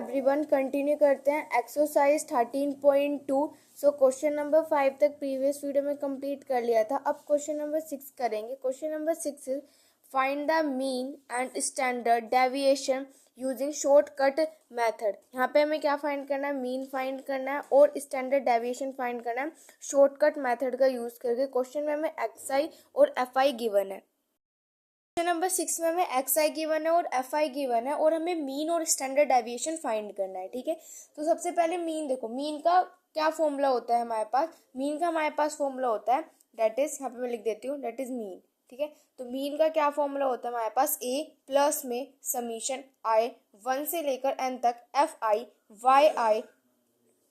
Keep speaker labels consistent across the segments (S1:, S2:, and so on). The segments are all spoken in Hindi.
S1: एवरीवन, कंटिन्यू करते हैं एक्सरसाइज 13.2। सो क्वेश्चन नंबर 5 तक प्रीवियस वीडियो में कंप्लीट कर लिया था। अब क्वेश्चन नंबर 6 करेंगे। Question number 6 is find the mean and standard deviation using shortcut method. यहाँ पे हमें क्या फाइंड करना है? मीन फाइंड करना है और स्टैंडर्ड डेविएशन फाइंड करना है शॉर्टकट मेथड का यूज करके। क्वेश्चन में हमें एक्स आई और एफ आई गिवन है। क्वेश्चन नंबर 6 में हमें एक्स आई गिवन है और एफ आई गिवन है और हमें मीन और स्टैंडर्ड डेविएशन फाइंड करना है। ठीक है, तो सबसे पहले मीन देखो, मीन का क्या फॉर्मूला होता है हमारे पास? मीन का हमारे पास फॉर्मूला होता है दैट इज, यहाँ पे मैं लिख देती हूँ, दैट इज मीन। ठीक है, तो मीन का क्या फॉर्मूला होता है हमारे पास? ए प्लस में समीशन आई 1 से लेकर एन तक F I Y I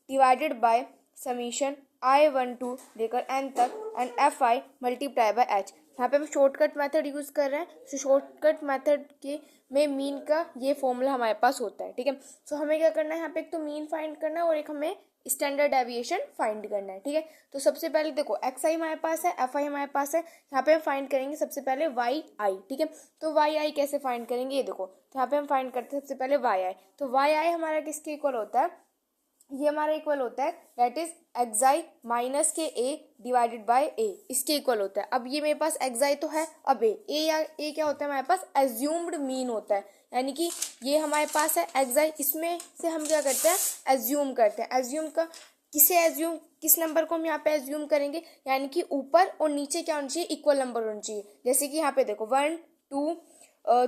S1: divided by summation I1 to लेकर n तक and F I multiply by H. यहाँ पे हम शॉर्टकट मेथड यूज कर रहे हैं। तो शॉर्टकट मेथड के में मीन का ये फॉर्मूला हमारे पास होता है। ठीक है, सो हमें क्या करना है? यहाँ पे एक तो मीन फाइंड करना है और एक हमें स्टैंडर्ड डेविएशन फाइंड करना है। ठीक है, तो सबसे पहले देखो एक्स आई हमारे पास है, एफ आई हमारे पास है। यहाँ पे हम फाइंड करेंगे सबसे पहले वाई आई। ठीक है, तो वाई आई कैसे फाइंड करेंगे? ये देखो, तो यहाँ पे हम फाइंड करते हैं सबसे पहले वाई आई। तो वाई आई हमारा किसके इक्वल होता है? ये हमारा इक्वल होता है दैट इज एक्साई माइनस के ए डिवाइडेड बाय ए, इसके इक्वल होता है। अब ये मेरे पास एक्साई तो है, अब ए क्या होता है हमारे पास? एज्यूम्ड मीन होता है, यानी कि ये हमारे पास है एक्साई, इसमें से हम क्या करते हैं? एज्यूम करते हैं। एज्यूम का किसे एज्यूम, किस नंबर को हम यहाँ पे एज्यूम करेंगे? यानी कि ऊपर और नीचे क्या होना चाहिए? इक्वल नंबर होना चाहिए। जैसे कि यहाँ पे देखो 1 2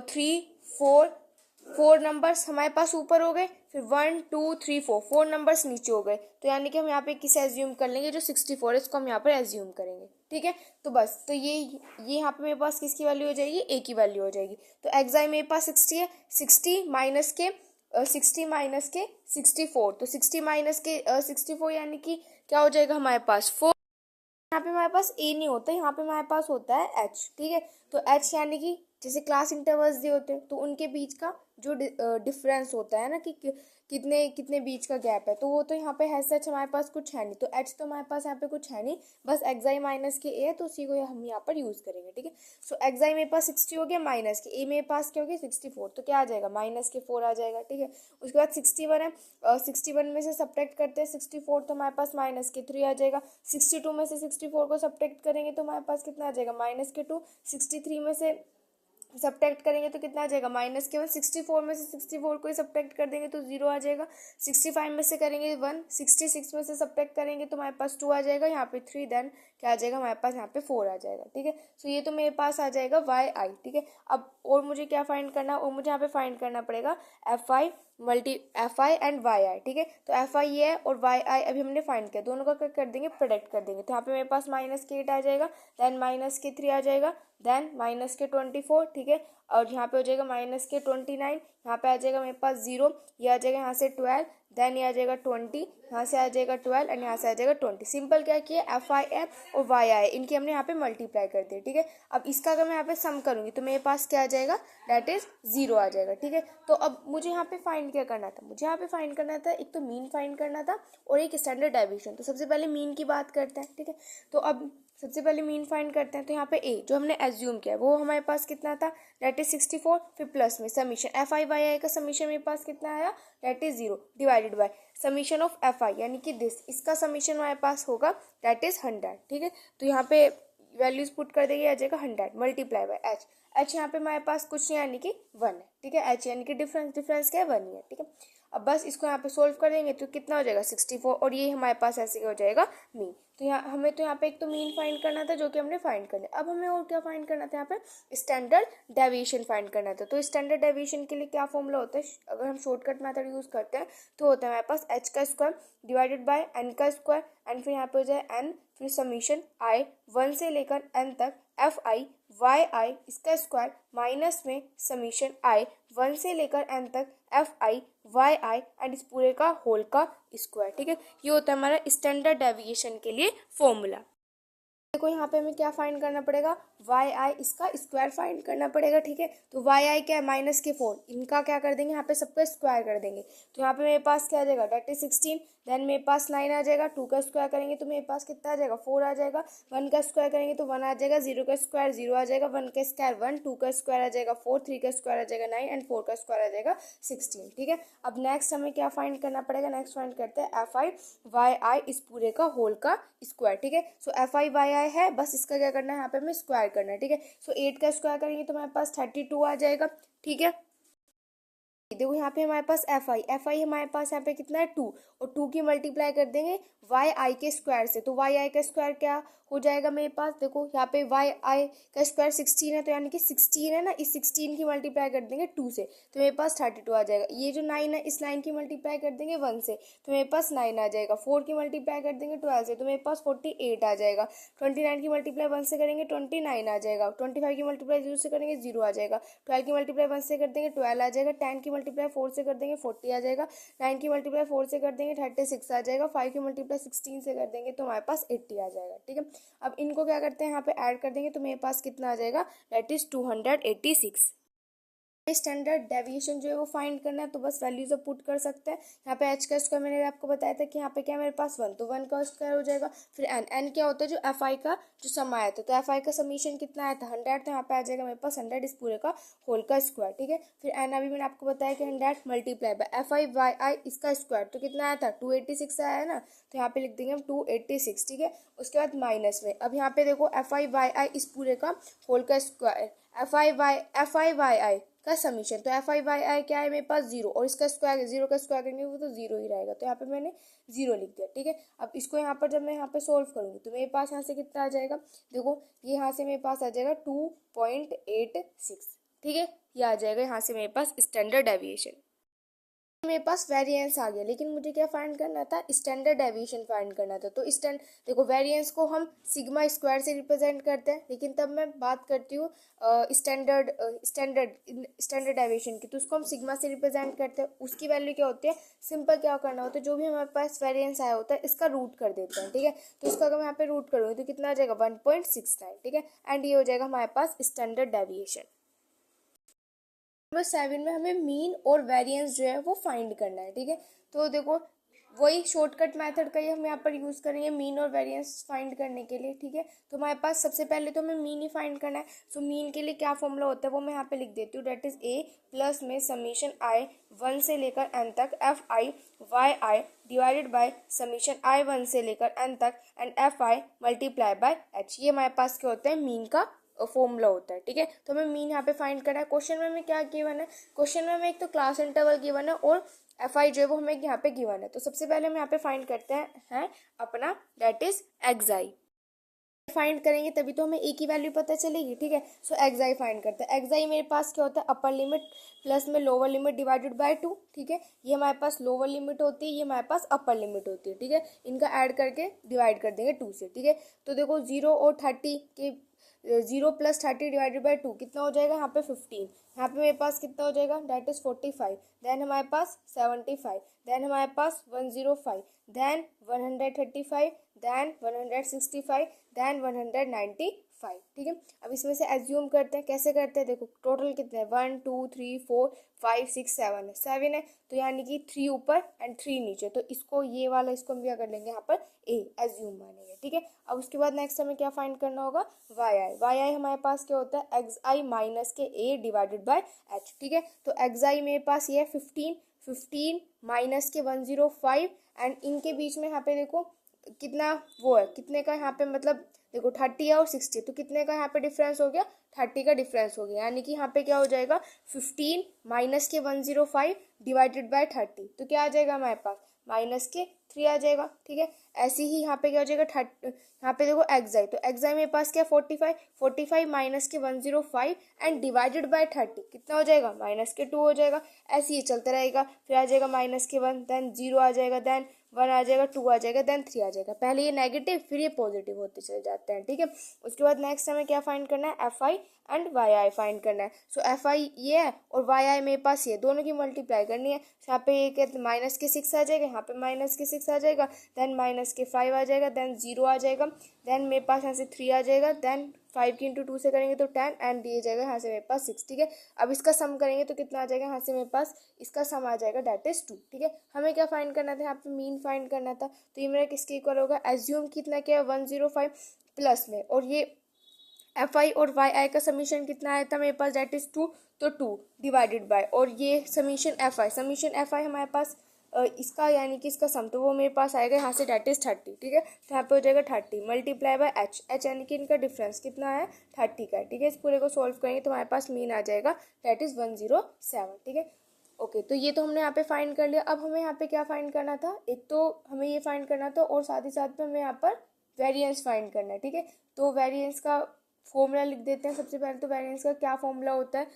S1: 3 4 4 नंबर्स हमारे पास ऊपर हो गए, फिर 1 2 3 4 नंबर्स नीचे हो गए। तो यानी कि हम यहाँ पे किसे एज्यूम कर लेंगे? जो 64 है इसको हम यहाँ पर एज्यूम करेंगे। ठीक है, तो बस तो ये यहाँ पे मेरे पास किसकी वैल्यू हो जाएगी? ए की वैल्यू हो जाएगी। तो एक्साई मेरे पास 60 है, 60 माइनस के 64, तो 60 माइनस के 64 यानी कि क्या हो जाएगा हमारे पास? 4। यहाँ पे हमारे पास ए नहीं होता, यहाँ पे हमारे पास होता है एच। ठीक है, तो एच यानी कि जैसे क्लास इंटरवल्स दिए होते हैं तो उनके बीच का जो डिफरेंस होता है ना कि कितने कितने बीच का गैप है, तो वो तो यहाँ पे है सच हमारे पास कुछ है नहीं। तो एच तो हमारे पास यहाँ पे कुछ है नहीं, बस एक्साई माइनस के ए है, तो उसी को हम यहाँ पर यूज करेंगे। ठीक है, सो एक्साई मेरे पास 60 हो गया, माइनस के ए मेरे पास क्या हो गया? 64, तो क्या आ जाएगा? माइनस के 4 आ जाएगा। ठीक है, उसके बाद 61 है, 61 में से सब्ट्रैक्ट करते हैं 64, तो हमारे पास माइनस के 3 आ जाएगा। 62 में से 64 को सब्ट्रैक्ट करेंगे तो हमारे पास कितना आ जाएगा? माइनस के 2। 63 में से सब्ट्रैक्ट करेंगे तो कितना आ जाएगा? माइनस के 1। 64 में से 64 को ही सब्ट्रैक्ट कर देंगे तो 0 आ जाएगा। 65 में से करेंगे 1। 66 में से सब्ट्रैक्ट करेंगे तो हमारे पास 2 आ जाएगा। यहाँ पे 3, देन क्या आ जाएगा हमारे पास? यहाँ पे 4 आ जाएगा। ठीक है, सो ये तो मेरे पास आ जाएगा वाई आई। ठीक है, अब और मुझे क्या फाइंड करना? और मुझे यहाँ पे फाइंड करना पड़ेगा एफ आई एंड वाई आई। ठीक है, तो एफ आई ये है और वाई आई अभी हमने फाइंड किया, दोनों का क्या कर देंगे? प्रोडक्ट कर देंगे। तो यहाँ पे मेरे पास माइनस के 8 आ जाएगा, देन माइनस के 3 आ जाएगा, देन माइनस के 24। ठीक है, और यहाँ पे हो जाएगा माइनस के 29, यहाँ पे आ जाएगा मेरे पास 0, ये आ जाएगा यहाँ से 12, देन ये आ जाएगा 20, यहाँ से आ जाएगा 12 एंड यहाँ से आ जाएगा 20। सिंपल क्या किया? एफ आई एफ और वाई आई इनकी हमने यहाँ पे मल्टीप्लाई कर दिया। ठीक है, अब इसका अगर मैं यहाँ पे सम करूँगी तो मेरे पास क्या आ जाएगा? दैट इज 0 आ जाएगा। ठीक है, तो अब मुझे यहाँ पे फाइंड क्या करना था? मुझे यहाँ पे फाइंड करना था, एक तो मीन फाइंड करना था और एक स्टैंडर्ड डेविएशन। तो सबसे पहले मीन की बात करते हैं। ठीक है, तो अब सबसे पहले मीन फाइंड करते हैं। तो यहाँ पे ए जो हमने एज्यूम किया वो हमारे पास कितना था? दैट इज 64, फिर प्लस में समीशन एफ आई वाई आई का समीशन मेरे पास कितना आया? That is 0 divided by summation of F आई यानी कि दिस, इसका समीशन हमारे पास होगा दैट इज 100। ठीक है, तो यहाँ पे वैल्यूज पुट कर देंगे, आ जाएगा 100 मल्टीप्लाई बाय एच। एच यहाँ पे हमारे पास कुछ नहीं यानी कि 1 है। ठीक है, एच यानी कि डिफरेंस क्या है? 1 ही है। ठीक है, अब बस इसको यहाँ पे सोल्व कर देंगे तो कितना हो जाएगा? 64, और ये हमारे पास ऐसे हो जाएगा मीन। तो यहाँ हमें तो यहाँ पे एक तो मीन फाइंड करना था जो कि हमने फाइंड कर लिया। अब हमें और क्या फाइंड करना था? यहाँ पे स्टैंडर्ड डेविएशन फाइंड करना था। तो स्टैंडर्ड डेविएशन के लिए क्या फॉर्मूला होता है? अगर हम शॉर्टकट मेथड यूज करते हैं तो होता है हमारे पास एच का स्क्वायर डिवाइडेड बाय एन का स्क्वायर एंड फिर यहाँ पे हो जाए एन, फिर समीशन आई 1 से लेकर एन तक एफ आई वाई आई इसका स्क्वायर माइनस में समीशन आई 1 से लेकर एन तक F I Y I and इस पूरे का होल का स्क्वायर। ठीक है, ये होता है हमारा स्टैंडर्ड डेविएशन के लिए फॉर्मूला। देखो यहाँ पे हमें क्या फाइंड करना पड़ेगा, वाई आई, इसका स्क्वायर फाइंड करना पड़ेगा, ठीक है। तो वाई आई क्या है, -4, इनका क्या कर देंगे यहाँ पे, सबका स्क्वायर कर देंगे। तो यहाँ पे मेरे पास क्या आ जाएगा, डेट इज 16, देन मेरे पास 9 आ जाएगा, 2 का स्क्वायर करेंगे तो मेरे पास कितना आ जाएगा, 4 आ जाएगा, 1 का स्क्वायर करेंगे तो 1 आ जाएगा, 0 का स्क्वायर 0 आ जाएगा, 1 का स्क्वायर 1, 2 का स्क्वायर आ जाएगा 4, 3 का स्क्वायर आ जाएगा 9 एंड 4 का स्क्वायर आ जाएगा 16, ठीक है। अब नेक्स्ट हमें क्या फाइंड करना पड़ेगा, नेक्स्ट फाइंड करते हैं एफ आई वाई आई इस पूरे का होल का स्क्वायर, ठीक है। सो एफ आई वाई आई है, बस इसका क्या करना है, यहाँ पे हमें स्क्वायर करना है, ठीक है। सो 8 का स्क्वायर करेंगे तो हमारे पास 32 आ जाएगा, ठीक है। देखो यहाँ पे हमारे पास एफ आई हमारे पास यहाँ पे कितना है 2, और 2 की मल्टीप्लाई कर देंगे वाई आई के स्क्वायर से, तो वाई आई का स्क्वायर क्या हो जाएगा मेरे पास, देखो यहाँ पे वाई आई का स्क्वायर 16 है, तो यानी कि 16 है ना, इस 16 की मल्टीप्लाई कर देंगे 2 से, तो मेरे पास 32 आ जाएगा। ये जो 9 है, इस 9 की मल्टीप्लाई कर देंगे 1 से, तो मेरे पास 9 आ जाएगा। 4 की मल्टीप्लाई कर देंगे 12 से, तो मेरे पास 48 आ जाएगा। 29 की मल्टीप्लाई 1 से करेंगे 29 आ जाएगा। 25 की मल्टीप्लाई 0 से करेंगे 0 आ जाएगा। 12 की मल्टीप्लाई 1 से कर देंगे 12 आ जाएगा। 10 की मल्टीप्लाई 4 से कर देंगे 40 आ जाएगा। 9 की मल्टीप्लाई 4 से कर देंगे 36 आ जाएगा। 5 की मल्टीप्लाई 16 से कर देंगे तो हमारे पास 80 आ जाएगा, ठीक है। अब इनको क्या करते हैं, यहाँ पे ऐड कर देंगे तो मेरे पास कितना आ जाएगा, दैट इज 286। स्टैंडर्ड डेविएशन जो है वो फाइंड करना है, तो बस वैल्यूज अब पुट कर सकते हैं। यहाँ पे एच का स्क्वायर मैंने आपको बताया था कि यहाँ पे क्या मेरे पास 1, तो 1 का स्क्वायर हो जाएगा। फिर एन क्या होता है, जो एफ आई का जो सम आया था, तो एफ आई का समीशन कितना आया था 100, तो यहाँ पे आ जाएगा मेरे पास 100 इस पूरे का होल का स्क्वायर, ठीक है। फिर एन अभी मैंने आपको बताया कि 100 multiply by F I Y I इसका स्क्वायर, तो कितना आया था 286 आया है ना, तो यहाँ पे लिख देंगे हम 286, ठीक है। उसके बाद माइनस में अब यहाँ पे देखो एफ आई वाई आई इस पूरे का होल का स्क्वायर, एफ आई वाई आई का समीशन, तो एफ आई वाई आई क्या है मेरे पास 0, और इसका स्क्वायर 0 का स्क्वायर करेंगे वो तो 0 ही रहेगा, तो यहाँ पे मैंने 0 लिख दिया, ठीक है। अब इसको यहाँ पर जब मैं यहाँ पे सोल्व करूँगी तो मेरे पास यहाँ से कितना आ जाएगा, देखो ये यहाँ से मेरे पास आ जाएगा 2.86, ठीक है। ये आ जाएगा यहाँ से मेरे पास स्टैंडर्ड डेविएशन। मेरे पास वेरिएंस आ गया, लेकिन मुझे क्या फाइंड करना था, स्टैंडर्ड डेविएशन फाइंड करना था। तो देखो वेरिएंस को हम सिग्मा स्क्वायर से रिप्रेजेंट करते हैं, लेकिन तब मैं बात करती हूँ स्टैंडर्ड डेविएशन की, तो उसको हम सिग्मा से रिप्रेजेंट करते हैं। उसकी वैल्यू क्या होती है, सिंपल क्या करना होता है, जो भी हमारे पास वेरिएंस आया होता है इसका रूट कर देते हैं, ठीक है। तो इसका अगर मैं यहाँ पे रूट करूँगी तो कितना आ जाएगा 1.69, ठीक है। एंड ये हो जाएगा हमारे पास स्टैंडर्ड डेविएशन। नंबर 7 में हमें मीन और वेरिएंस जो है वो फाइंड करना है, ठीक है। तो देखो वही शॉर्टकट मेथड का ही हम यहाँ पर यूज़ करेंगे मीन और वेरिएंस फाइंड करने के लिए, ठीक है। तो हमारे पास सबसे पहले तो हमें मीन ही फाइंड करना है। सो मीन के लिए क्या फॉर्मूला होता है वो मैं यहाँ पे लिख देती हूँ, डेट इज ए प्लस में समीशन आई 1 से लेकर एन तक F I Y I divided by summation I 1 से लेकर एन तक and F I multiply by H. ये हमारे पास क्या होता है, मीन का फॉर्मूला होता है, ठीक है। तो हमें मीन यहाँ पे फाइंड करना है। क्वेश्चन में हमें क्या गिवन है, क्वेश्चन में हमें एक तो क्लास इंटरवल गिवन है और एफ आई जो है वो हमें यहाँ पे गिवन है। तो सबसे पहले हम यहाँ पे फाइंड करते हैं अपना डेट इज एक्साई फाइंड करेंगे तभी तो हमें ए की वैल्यू पता चलेगी, ठीक है। सो एक्साई फाइंड करते हैं। एक्साई मेरे पास क्या होता है, अपर लिमिट प्लस में लोअर लिमिट डिवाइडेड बाय 2, ठीक है। ये हमारे पास लोअर लिमिट होती है, ये हमारे पास अपर लिमिट होती है, ठीक है। इनका ऐड करके डिवाइड कर देंगे 2 से, ठीक है। तो देखो 0 और 30 के 0 + 30 डिवाइडेड बाय 2 कितना हो जाएगा, यहाँ पे 15, यहाँ पे मेरे पास कितना हो जाएगा, डेट इज 45, देन हमारे पास 75, देन हमारे पास 105, देन 135, देन 165, देन 195, ठीक है। अब इसमें से एज्यूम करते हैं, कैसे करते हैं, देखो टोटल कितने हैं 1 2 3 4 5 6 7 है, 7 है, तो यानी कि 3 ऊपर एंड 3 नीचे, तो इसको ये वाला इसको हम क्या कर लेंगे यहाँ पर ए एज्यूम मानेंगे, ठीक है। अब उसके बाद नेक्स्ट हमें क्या फाइंड करना होगा, वाई आई हमारे पास क्या होता है, एक्स आई माइनस के ए डिवाइडेड बाय एच, ठीक है। तो एक्स आई मेरे पास ये है 15 माइनस के 105 एंड इनके बीच में यहाँ पे देखो कितना वो है, कितने का यहाँ पे मतलब देखो 30 है और 60, तो कितने का यहाँ पे डिफरेंस हो गया, 30 का डिफरेंस हो गया, यानी कि यहाँ पे क्या हो जाएगा 15 माइनस के 105 डिवाइडेड बाय 30, तो क्या आ जाएगा हमारे पास माइनस के 3 आ जाएगा, ठीक है। ऐसे ही यहाँ पे क्या हो जाएगा यहाँ पे देखो एक्साई, तो एक्साई मेरे पास क्या 45 माइनस के 105 एंड डिवाइडेड बाय 30 कितना हो जाएगा माइनस के 2 हो जाएगा। ऐसे ही चलता रहेगा, फिर आ जाएगा माइनस के 1, देन 0 आ जाएगा, देन 1 आ जाएगा, 2 आ जाएगा, देन 3 आ जाएगा। पहले ये नेगेटिव फिर ये पॉजिटिव होते चले जाते हैं, ठीक है। उसके बाद नेक्स्ट हमें क्या फाइंड करना है, F I and Y I find करना है। सो एफ आई ये है और वाई आई मेरे पास ये, दोनों की मल्टीप्लाई करनी है। यहाँ पे ये कहते माइनस के 6 आ जाएगा, यहाँ पे माइनस के 6 आ जाएगा, देन माइनस के 5 आ जाएगा, देन 0 आ जाएगा, देन मेरे पास यहाँ से 3 आ जाएगा, देन 5 की इंटू 2 से करेंगे तो 10 एंड दिए जाएगा यहाँ से मेरे पास 6, ठीक है। अब इसका सम करेंगे तो कितना आ जाएगा, यहाँ से मेरे पास इसका सम आ जाएगा, दैट इज 2, ठीक है। हमें क्या फाइंड करना था, यहाँ पे मीन फाइंड करना था। तो ये मेरा किसके इक्वल होगा, एज्यूम कितना क्या है 105 प्लस में, और ये एफ आई और वाई आई का समीशन कितना आया था मेरे पास, दैट इज 2, तो 2 डिवाइडेड बाय, और ये समीशन एफ आई हमारे पास इसका यानी कि इसका सम, तो वो मेरे पास आएगा यहाँ से, दैट इज 30, ठीक है। तो यहाँ पे हो जाएगा 30 मल्टीप्लाई बाय एच यानी कि इनका डिफरेंस कितना है 30 का, ठीक है। इस पूरे को सॉल्व करेंगे तो हमारे पास मीन आ जाएगा, दैट इज 107, ठीक है। ओके, तो ये तो हमने यहाँ पे फाइंड कर लिया। अब हमें यहाँ पे क्या फाइंड करना था, एक तो हमें ये फाइंड करना था और साथ ही साथ में हमें यहाँ पर वेरिएंस फाइंड करना है, ठीक है। तो वेरिएंस का फॉर्मूला लिख देते हैं। सबसे पहले तो वेरिएंस का क्या फॉर्मूला होता है,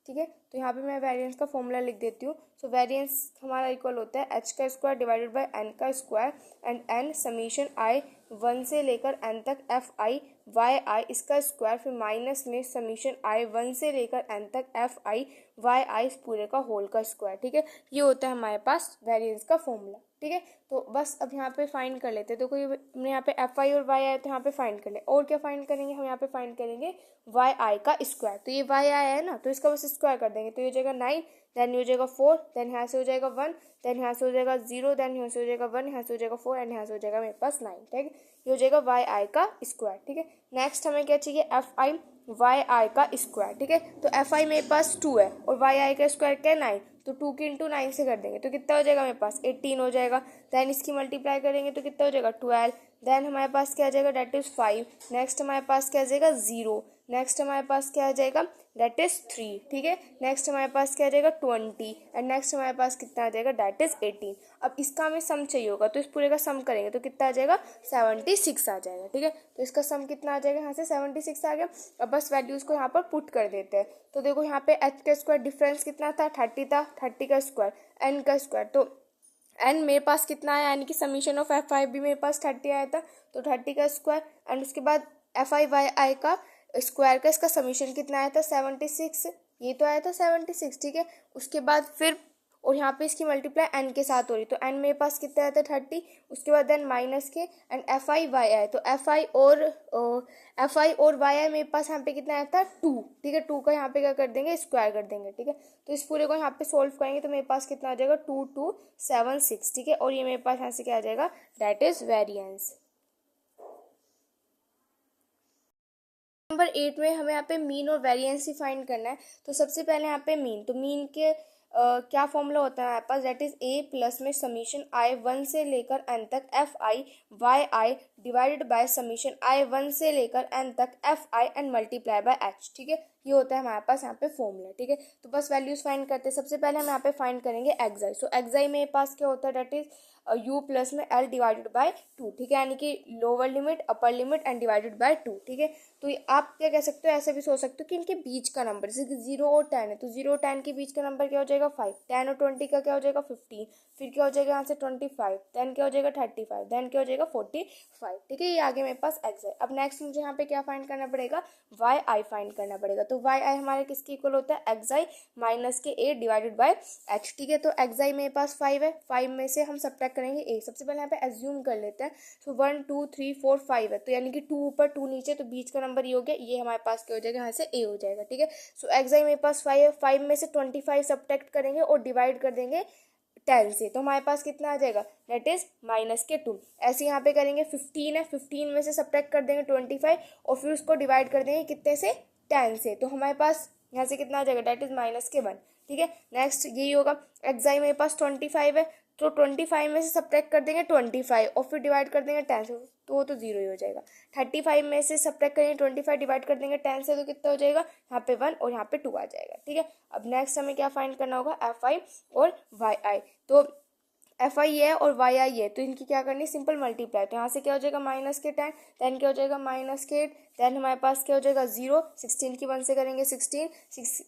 S1: ठीक है। तो यहाँ पे मैं वेरिएंस का फॉर्मूला लिख देती हूँ। सो वेरिएंस हमारा इक्वल होता है एच का स्क्वायर डिवाइडेड बाय एन का square and N summation I 1 से लेकर एन तक एफ आई वाई आई इसका स्क्वायर, फिर माइनस में समीशन आई 1 से लेकर एन तक एफ आई वाई आई इस पूरे का होल का स्क्वायर, ठीक है। ये होता है हमारे पास वेरिएंस का फॉर्मूला, ठीक है। तो बस अब यहाँ पे फाइंड कर लेते हैं। तो कोई हमने यहाँ पे एफ आई और वाई आई तो यहाँ पे फाइंड कर ले, और क्या फाइंड करेंगे हम, यहाँ पे फाइंड करेंगे वाई आई का स्क्वायर। तो ये वाई आई है ना, तो इसका बस स्क्वायर कर देंगे, तो ये हो जाएगा 9, देन ये हो जाएगा 4, देन यहाँ से हो जाएगा 1, देन यहाँ से हो जाएगा 0, देन यहाँ से हो जाएगा 1, यहाँ से हो जाएगा 4 एंड यहाँ से हो जाएगा मेरे पास 9, ठीक है। ये हो जाएगा वाई आई का स्क्वायर, ठीक है। नेक्स्ट हमें क्या चाहिए, एफ आई वाई आई का स्क्वायर, ठीक है। तो एफ आई मेरे पास 2 है और वाई आई का स्क्वायर क्या है 9, तो 2 की इंटू 9 से कर देंगे तो कितना हो जाएगा मेरे पास 18 हो जाएगा। देन इसकी मल्टीप्लाई करेंगे तो कितना हो जाएगा 12, देन हमारे पास क्या आ जाएगा, डेट इज 5, नेक्स्ट हमारे पास क्या आ जाएगा 0, नेक्स्ट हमारे पास क्या आ जाएगा, डेट इज 3, ठीक है। नेक्स्ट हमारे पास क्या आ जाएगा 20 एंड नेक्स्ट हमारे पास कितना आ जाएगा, डेट इज 18। अब इसका हमें सम चाहिए होगा तो इस पूरे का सम करेंगे तो कितना आ जाएगा 76 आ जाएगा, ठीक है। तो इसका सम कितना आ जाएगा, यहाँ से 76 आ गया। अब बस वैल्यूज को यहाँ पर पुट कर देते हैं। तो देखो यहाँ पे एच का स्क्वायर डिफरेंस कितना था 30 था, 30 का स्क्वायर एन का स्क्वायर, तो एन मेरे पास कितना आया यानी कि समीशन ऑफ एफ आई भी मेरे पास 30 आया था, तो 30 का स्क्वायर एंड उसके बाद एफ आई वाई आई का स्क्वायर का इसका समीशन कितना आया था 76, ये तो आया था 76, ठीक है। उसके बाद फिर और यहाँ पे इसकी मल्टीप्लाई एन के साथ हो रही, तो एन मेरे पास कितना आया था 30, उसके बाद देन माइनस के and F I Y I, तो एफ आई और वाई आई मेरे पास यहाँ पे कितना आया था 2, ठीक है। 2 का यहाँ पे क्या कर देंगे, स्क्वायर कर देंगे, ठीक है। तो इस पूरे को यहाँ पे सोल्व करेंगे तो मेरे पास कितना आ जाएगा 2276, ठीक है। और ये मेरे पास यहाँ से क्या आ जाएगा, दैट इज वेरिएंस। नंबर 8 में हमें यहाँ पे मीन और वेरिएंस ही फाइंड करना है। तो सबसे पहले यहाँ पे मीन, तो मीन के क्या फॉर्मूला होता है हमारे पास, दैट इज ए प्लस में समीशन आई 1 से लेकर एन तक F I Y I divided by summation I 1 से लेकर एन तक F I and multiply by H, ठीक है। ये होता है हमारे पास यहाँ पे फॉर्मूला, ठीक है। तो बस वैल्यूज फाइंड करते हैं। सबसे पहले हम यहाँ पे फाइंड करेंगे एक्साई। सो एक्साई मेरे पास क्या होता है, दैट इज यू प्लस में एल डिवाइडेड बाय 2, ठीक है, यानी कि lower limit upper limit and divided by 2, ठीक है। तो आप क्या कह सकते हो, ऐसे भी सोच सकते हो कि इनके बीच का नंबर, जैसे कि 0 और 10 है तो 0 और 10 के बीच का नंबर क्या हो जाएगा 5, 10 और 20 का क्या हो जाएगा 15, फिर क्या हो जाएगा यहाँ से 25, देन क्या हो जाएगा 35, देन क्या हो जाएगा 45, ठीक है। ये आगे मेरे पास एक्स है। अब नेक्स्ट मुझे यहाँ पे क्या फाइंड करना पड़ेगा, वाई आई फाइंड करना पड़ेगा। तो वाई आई हमारे किसके इक्वल होता है, एक्स आई माइनस के ए डिवाइडेड बाय एच, ठीक है। तो एक्स आई मेरे पास 5 है, 5 में से हम सब्ट्रैक्ट करेंगे ए। सबसे पहले यहाँ पे एज्यूम कर लेते हैं। सो 1 2 3 4 5 है, तो यानी कि 2 ऊपर 2 नीचे, तो बीच का नंबर ये हो गया, ये हमारे पास क्या हो जाएगा, यहाँ से ए हो जाएगा, ठीक है। सो एक्स आई मेरे पास 5 है, 5 में से 25 सब्ट्रैक्ट करेंगे और डिवाइड कर देंगे 10 से, तो हमारे पास कितना आ जाएगा, दैट इज माइनस के 2। ऐसे यहाँ पे करेंगे 15 है, 15 में से सब्ट्रैक्ट कर देंगे 25 और फिर उसको डिवाइड कर देंगे कितने से, 10 से, तो हमारे पास यहाँ से कितना आ जाएगा, दैट इज माइनस के 1, ठीक है। नेक्स्ट यही होगा, एक्साई मेरे पास 25 है, तो 25 में से सब्ट्रैक्ट कर देंगे 25 और फिर डिवाइड कर देंगे 10 से, तो वो तो 0 ही हो जाएगा। 35 में से सब्ट्रैक्ट करेंगे 25 डिवाइड कर देंगे 10 से, तो कितना हो जाएगा, यहाँ पे 1 और यहाँ पे 2 आ जाएगा, ठीक है। अब नेक्स्ट हमें क्या फाइंड करना होगा, एफ आई और वाई आई। तो एफ आई है और वाई आई है, तो इनकी क्या करनी है, सिंपल मल्टीप्लाई। तो यहाँ से क्या हो जाएगा माइनस के 10, देन क्या हो जाएगा माइनस के 8, देन हमारे पास क्या हो जाएगा 0, 16 की 1 से करेंगे 16, 6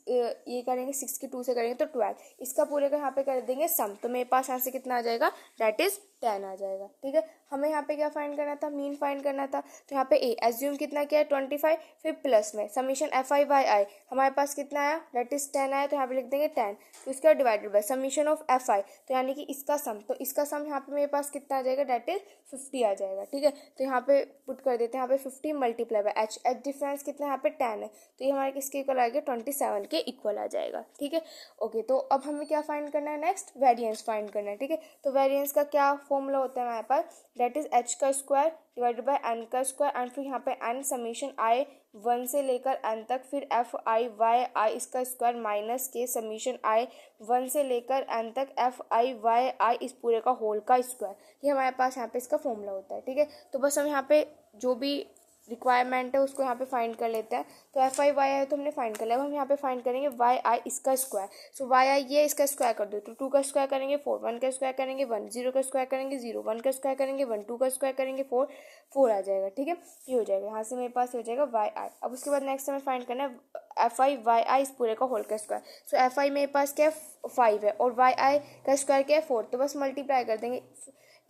S1: ये करेंगे 6 की 2 से करेंगे तो 12, इसका पूरे का यहाँ पे कर देंगे सम, तो मेरे पास यहाँ से कितना आ जाएगा, दैट इज 10 आ जाएगा। ठीक है, हमें यहाँ पे क्या फाइंड करना था, मीन फाइंड करना था। तो यहाँ पे ए एज्यूम कितना किया है 25, फिर प्लस में समीशन एफ आई वाई आई हमारे पास कितना आया, दैट इज 10 आया, तो यहाँ पे लिख देंगे 10, तो इसका divided by summation of F आई, तो यानी कि इसका सम, तो इसका सम यहाँ पे मेरे पास कितना आ जाएगा, दैट इज 50 आ जाएगा। ठीक है, तो यहाँ पे पुट कर देते हैं, यहाँ पे 50 multiply by H, H difference कितना है यहाँ पे 10 है, तो ये हमारे किसके इक्वल आ गया, 27 के इक्वल आ जाएगा। ठीक है, ओके, तो अब हमें क्या फाइंड करना है, नेक्स्ट वेरिएंस फाइंड करना है। ठीक है, तो वेरिएंस का क्या फॉर्मूला होता है हमारे पास, दैट इज एच का स्क्वायर डिवाइडेड बाय एन का स्क्वायर, एंड फिर यहाँ पे एन समीशन आई 1 से लेकर एन तक, फिर एफ आई वाई आई इसका स्क्वायर माइनस के समीशन आई 1 से लेकर एन तक एफ आई वाई आई इस पूरे का होल का स्क्वायर, ये हमारे पास यहाँ पे इसका फॉर्मूला होता है। ठीक है, तो बस हम यहाँ पे जो भी रिक्वायरमेंट है उसको यहाँ पे फाइंड कर लेते हैं। तो एफ आई वाई आई तो हमने फाइंड कर लिया, अब हम यहाँ पे फाइंड करेंगे वाई आई इसका स्क्वायर। सो वाई आई ये इसका स्क्वायर कर दो, तो 2 का स्क्वायर करेंगे 4, 1 का स्क्वायर करेंगे 1, 0 का स्क्वायर करेंगे 0, 1 का स्क्वायर करेंगे 1, 2 का स्क्वायर करेंगे 4, 4 आ जाएगा। ठीक है, ये हो जाएगा, यहाँ से मेरे पास हो जाएगा वाई आई। अब उसके बाद नेक्स्ट हमें फाइंड करना है एफ आई वाई आई इस पूरे का होल का स्क्वायर। सो एफ आई मेरे पास क्या है 5 है और वाई आई का स्क्वायर क्या है 4, तो बस मल्टीप्लाई कर देंगे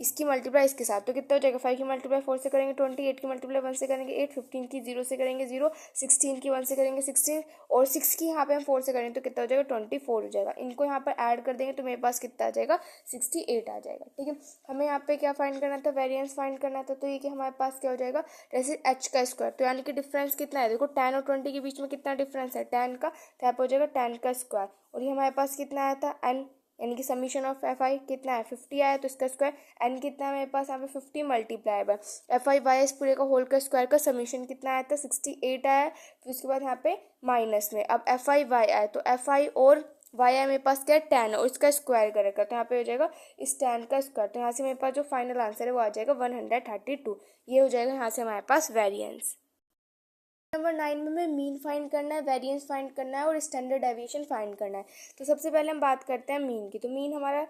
S1: इसकी मल्टीप्लाई इसके साथ, तो कितना हो जाएगा, 5 की मल्टीप्लाई 4 से करेंगे 20, 8 की मल्टीप्लाई 1 से करेंगे 8, 15 की 0 से करेंगे 0, 16 की 1 से करेंगे 16, और 6 की यहाँ पे हम 4 से करेंगे तो कितना हो जाएगा 24 हो जाएगा। इनको यहाँ पर ऐड कर देंगे तो मेरे पास कितना आ जाएगा 68 आ जाएगा। ठीक है, हमें यहाँ पे क्या फाइंड करना था, वेरिएंस फाइंड करना था, तो ये कि हमारे पास क्या हो जाएगा, जैसे एच का स्क्वायर, तो यानी कि डिफरेंस कितना है, देखो 10 और 20 के बीच में कितना डिफरेंस है 10 का, तो यहाँ पे हो जाएगा 10 का स्क्वायर, और ये हमारे पास कितना आया था एन, यानी कि समीशन ऑफ एफ आई कितना है 50 आया, तो इसका स्क्वायर एन कितना है मेरे पास यहाँ पे 50 multiply by F I Y इस पूरे का होल का स्क्वायर का समीशन कितना आया था 68 आया, फिर उसके बाद यहाँ पे माइनस में अब एफ आई वाई आया, तो एफ आई और वाई आई मेरे पास क्या है 10 और इसका स्क्वायर करेगा, तो यहाँ पे हो जाएगा इस 10 का स्क्वायर, तो यहाँ से मेरे पास जो फाइनल आंसर है वो आ जाएगा 132, ये हो जाएगा यहाँ से हमारे पास वेरिएंस। नंबर 9 में हमें मीन फाइंड करना है, वेरिएंस फाइंड करना है और स्टैंडर्ड डेविएशन फाइंड करना है। तो सबसे पहले हम बात करते हैं मीन की। तो मीन हमारा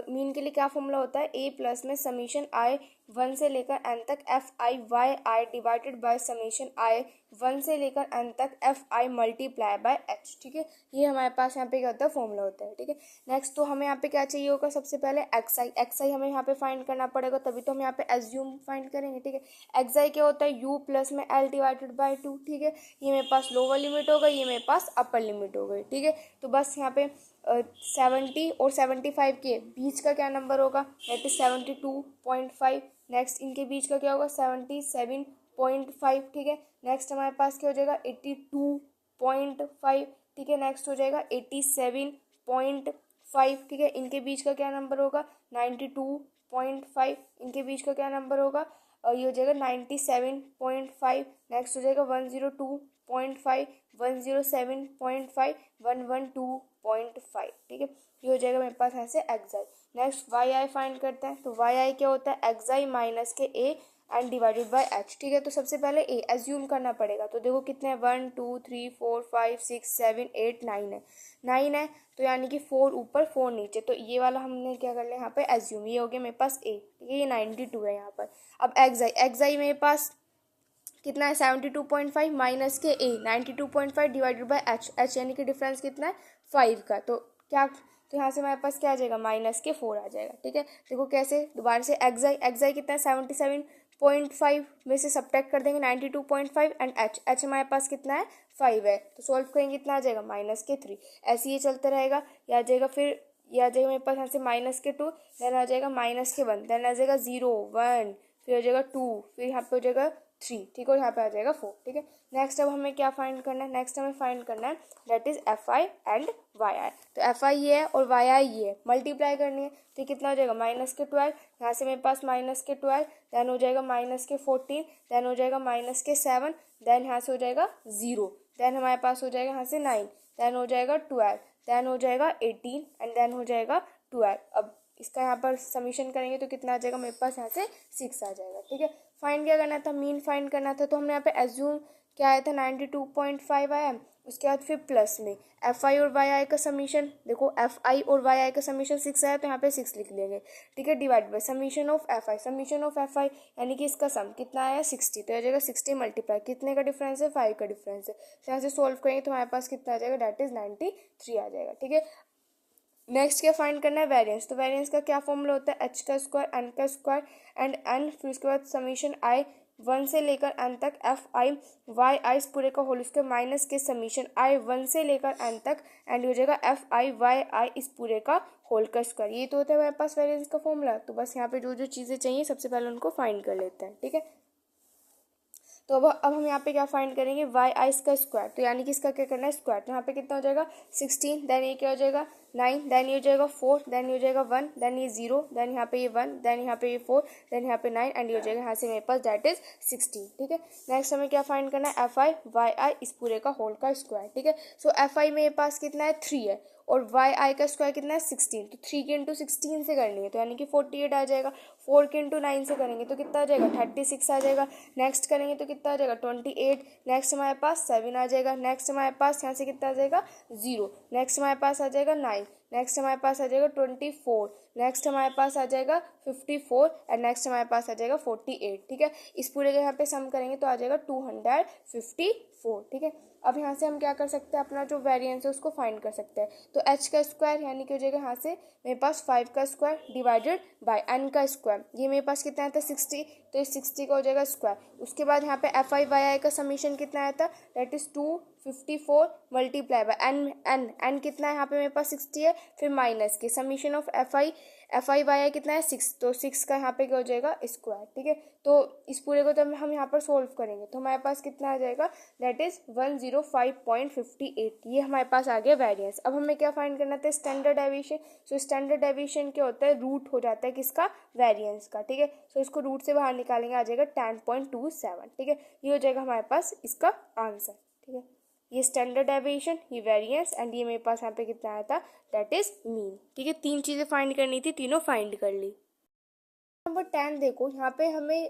S1: मीन के लिए क्या फॉर्मूला होता है, ए प्लस में समीशन आई 1 से लेकर एन तक F I Y I divided by summation I 1 से लेकर एन तक F I multiply by H. ठीक है, ये हमारे पास यहाँ पे क्या होता है फॉर्मूला होता है। ठीक है, नेक्स्ट तो हमें यहाँ पे क्या चाहिए होगा, सबसे पहले एक्स आई हमें यहाँ पे फाइंड करना पड़ेगा, तभी तो हम यहाँ पे एज्यूम फाइंड करेंगे। ठीक है, एक्स आई क्या होता है यू प्लस में एल डिवाइडेड बाय 2। ठीक है, ये मेरे पास लोअर लिमिट हो गई, ये मेरे पास अपर लिमिट हो गई। ठीक है, तो बस यहाँ पे 70 और 75 के बीच का क्या नंबर होगा, दैट इज 72.5। नेक्स्ट इनके बीच का क्या होगा 77.5। ठीक है, नेक्स्ट हमारे पास क्या हो जाएगा 82.5। ठीक है, नेक्स्ट हो जाएगा 87.5। ठीक है, इनके बीच का क्या नंबर होगा 92.5। इनके बीच का क्या नंबर होगा ये हो जाएगा 97.5। नेक्स्ट हो जाएगा 102.5, 107.5, 112.5। ठीक है, ये हो जाएगा मेरे पास यहाँ से X I. Next Y I find करते हैं। तो वाई आई क्या होता है एक्स आई माइनस के A and divided by H. ठीक है, तो सबसे पहले ए एज्यूम करना पड़ेगा। तो देखो कितने हैं 1 2 3 4 5 6 7 8 9 है, 9 है, तो यानी कि 4 ऊपर 4 नीचे, तो ये वाला हमने क्या कर लिया यहाँ पे एज्यूम, ये हो गया मेरे पास ए। ठीक है, ये 92 है यहाँ पर। अब एक्स आई मेरे पास कितना है 72.5 माइनस के ए 92.5 डिवाइडेड बाय एच, एच यानी कि डिफरेंस कितना है 5 का, तो क्या, तो यहाँ से हमारे पास क्या आ जाएगा माइनस के 4 आ जाएगा। ठीक है, देखो कैसे, दोबारा से एक्स आई कितना है 77.5 में से सब्ट्रैक्ट कर देंगे 92.5 एंड एच हमारे पास कितना है 5 है, तो सॉल्व करेंगे कितना आ जाएगा माइनस के 3। ऐसे ये चलते रहेगा, या आ जाएगा फिर ये आ जाएगा मेरे पास यहाँ से माइनस के 2, देन आ जाएगा माइनस के 1, देन आ जाएगा 0 1, फिर हो जाएगा 2, फिर यहाँ पे हो जाएगा 3। ठीक है, और यहाँ पे आ जाएगा 4। ठीक है, नेक्स्ट अब हमें क्या फाइंड करना है, नेक्स्ट हमें फाइंड करना है that is F I and Y I. तो एफ आई ये है और वाई आई ये है, मल्टीप्लाई करनी है, तो कितना हो जाएगा माइनस के 12, यहाँ से मेरे पास माइनस के 12, देन हो जाएगा माइनस के 14, देन हो जाएगा माइनस के 7, देन यहाँ से हो जाएगा 0, देन हमारे पास हो जाएगा यहाँ से 9, देन हो जाएगा 12, देन हो जाएगा 18 एंड देन हो जाएगा 12। अब इसका यहाँ पर समीशन करेंगे तो कितना आ जाएगा मेरे पास यहाँ से 6 आ जाएगा। ठीक है, फाइंड क्या करना था, मीन फाइंड करना था, तो हमने यहाँ पे एज्यूम क्या आया था 92.5 आया, उसके बाद फिर प्लस में एफ आई और वाई आई का समीशन, देखो एफ आई और वाई आई का समीशन 6 आया तो यहाँ पे 6 लिख लेंगे, ठीक है। Divide by summation of F आई यानी कि इसका सम कितना आया 60, तो आ जाएगा 60 मल्टीप्लाई कितने का डिफरेंस है 5 का डिफरेंस है। तो यहाँ से सोल्व करेंगे तो हमारे पास कितना आ जाएगा, दैट इज 93 आ जाएगा, ठीक है। नेक्स्ट क्या फाइंड करना है, वेरिएंस। तो वेरिएंस का क्या फॉर्मूला होता है, एच का स्क्वायर एन का स्क्वायर एंड एन, फिर उसके बाद समीशन आई 1 से लेकर एन तक एफ आई वाई आई इस पूरे का होल स्क्वायर माइनस के समीशन आई 1 से लेकर एन तक एंड हो जाएगा एफ आई वाई आई इस पूरे का होल का स्क्वायर। ये तो होता है हमारे पास वेरिएंस का फॉर्मूला। तो बस यहाँ पे जो जो चीज़ें चाहिए सबसे पहले उनको फाइंड कर लेते हैं, ठीक है। तो अब हम यहाँ पे क्या फाइंड करेंगे, वाई आई का स्क्वायर, तो यानी कि इसका क्या करना है स्क्वायर। तो यहाँ पे कितना हो जाएगा 16, देन ये क्या हो जाएगा 9, देन ये हो जाएगा 4, देन ये हो जाएगा 1, देन ये 0, देन यहाँ पे ये 1, देन यहाँ पे ये 4, देन यहाँ पे 9 एंड ये हो जाएगा यहाँ से मेरे पास दैट इज 16, ठीक है। नेक्स्ट हमें क्या फाइंड करना है, एफ आई वाई आई इस पूरे का होल का स्क्वायर, ठीक है। सो एफ आई मेरे पास कितना है 3 है और वाई आई का स्क्वायर कितना है 16, तो 3 के इंटू 16 से करनी है तो यानी कि 48 आ जाएगा। 4 के इंटू 9 से करेंगे तो कितना आ जाएगा 36 आ जाएगा। नेक्स्ट करेंगे तो कितना आ जाएगा 28, नेक्स्ट हमारे पास 7 आ जाएगा। नेक्स्ट हमारे पास यहाँ से कितना आ जाएगा 0, नेक्स्ट हमारे पास आ जाएगा 9, नेक्स्ट हमारे पास आ जाएगा 24, नेक्स्ट हमारे पास आ जाएगा 54 एंड नेक्स्ट हमारे पास आ जाएगा 48, ठीक है। इस पूरे के यहाँ पे सम करेंगे तो आ जाएगा 254, ठीक है। अब यहाँ से हम क्या कर सकते हैं, अपना जो वेरिएंस है उसको फाइंड कर सकते हैं। तो h का स्क्वायर यानी कि हो जाएगा यहाँ से मेरे पास 5 का स्क्वायर डिवाइडेड बाय n का स्क्वायर, ये मेरे पास कितना आया था 60, तो इस 60 का हो जाएगा स्क्वायर। उसके बाद यहाँ पे एफ आई वाई आई का समीशन कितना आया था, that is 254 multiply by n कितना है यहाँ पे मेरे पास 60 है, फिर माइनस के summation of F I Y I कितना है 6, तो 6 का यहाँ पे क्या हो जाएगा स्क्वायर, ठीक है। तो इस पूरे को जब हम यहाँ पर सोल्व करेंगे तो हमारे पास कितना आ जाएगा, दैट इज 105.58, ये हमारे पास आ गया वेरिएंस। अब हमें क्या फाइंड करना था, standard deviation. So standard deviation क्या होता है, रूट हो जाता है किसका, वेरिएंस का, ठीक है। सो इसको रूट से बाहर निकालेंगे आ जाएगा 10.27, ठीक है। ये हो जाएगा हमारे पास इसका आंसर, ठीक है। ये स्टैंडर्ड डेविएशन, ये वेरिएंस एंड ये मेरे पास यहाँ पे कितना आया था, दैट इज मीन, ठीक है। 3 चीज़ें फाइंड करनी थी, तीनों फाइंड कर ली। नंबर 10 देखो, यहाँ पे हमें